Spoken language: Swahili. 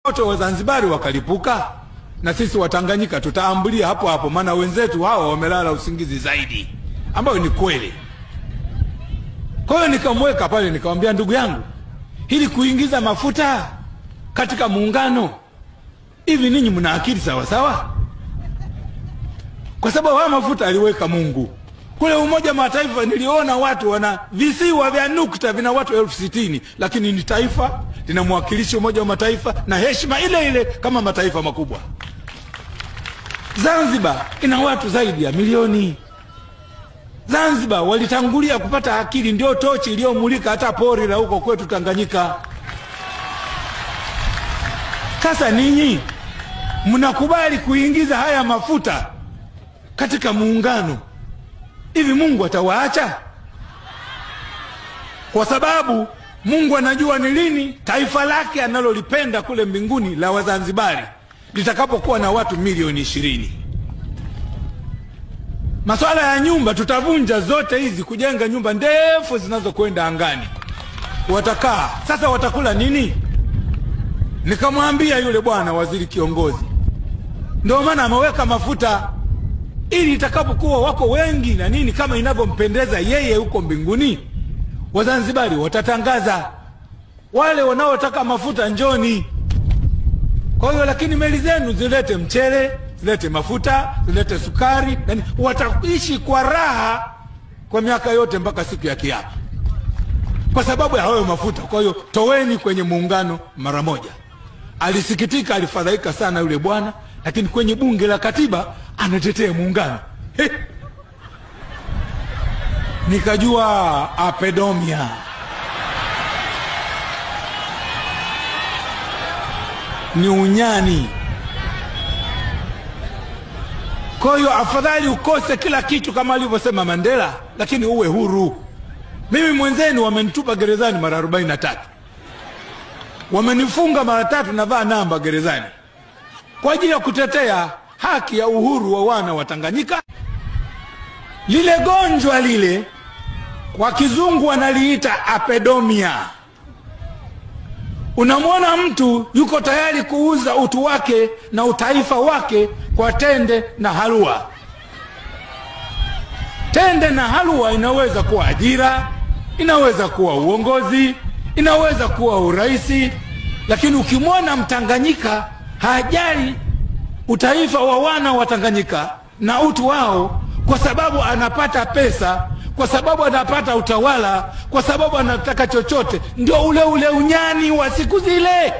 Wote wa Zanzibari wakalipuka, na sisi Watanganyika tutaambulia hapo hapo, maana wenzetu hao wamelala usingizi zaidi, ambayo ni kweli. Kwa hiyo nikamweka pale, nikamwambia ndugu yangu, hili kuingiza mafuta katika muungano, hivi ninyi mna akili sawa sawa? Kwa sababu haya mafuta aliweka Mungu. Kule Umoja wa Mataifa niliona watu wana visiwa vya nukta vina watu 60,000, lakini ni taifa linamwakilisha Umoja wa Mataifa na heshima ile ile kama mataifa makubwa. Zanzibar ina watu zaidi ya milioni. Zanzibar walitangulia kupata akili, ndio tochi iliyomulika hata pori la huko kwetu Tanganyika. Sasa ninyi mnakubali kuingiza haya mafuta katika muungano, hivi Mungu atawaacha? Kwa sababu Mungu anajua ni lini taifa lake analolipenda kule mbinguni la Wazanzibari litakapokuwa na watu milioni 20. Masuala ya nyumba tutavunja zote hizi, kujenga nyumba ndefu zinazokwenda angani. Watakaa sasa, watakula nini? Nikamwambia yule bwana waziri kiongozi, ndio maana ameweka mafuta ili itakapokuwa wako wengi na nini, kama inavyompendeza yeye huko mbinguni, Wazanzibari watatangaza wale wanaotaka mafuta njoni. Kwa hiyo lakini meli zenu zilete mchele, zilete mafuta, zilete sukari, yani wataishi kwa raha kwa miaka yote mpaka siku ya Kiyama, kwa sababu ya hayo mafuta. Kwa hiyo toweni kwenye muungano mara moja. Alisikitika, alifadhaika sana yule bwana, lakini kwenye bunge la katiba anatetea muungano. Nikajua apedomia. Ni unyani. Kwa hiyo afadhali ukose kila kitu kama alivyosema Mandela, lakini uwe huru. Mimi mwenzenu wamenitupa gerezani mara 43. Wamenifunga mara 3 na vaa namba gerezani kwa ajili ya kutetea haki ya uhuru wa wana wa Tanganyika. Lile gonjwa lile kwa kizungu wanaliita apedomia. Unamwona mtu yuko tayari kuuza utu wake na utaifa wake kwa tende na halua. Tende na halua inaweza kuwa ajira, inaweza kuwa uongozi, inaweza kuwa uraisi, lakini ukimwona Mtanganyika hajali utaifa wa wana wa Tanganyika na utu wao, kwa sababu anapata pesa, kwa sababu anapata utawala, kwa sababu anataka chochote, ndio ule unyani wa siku zile.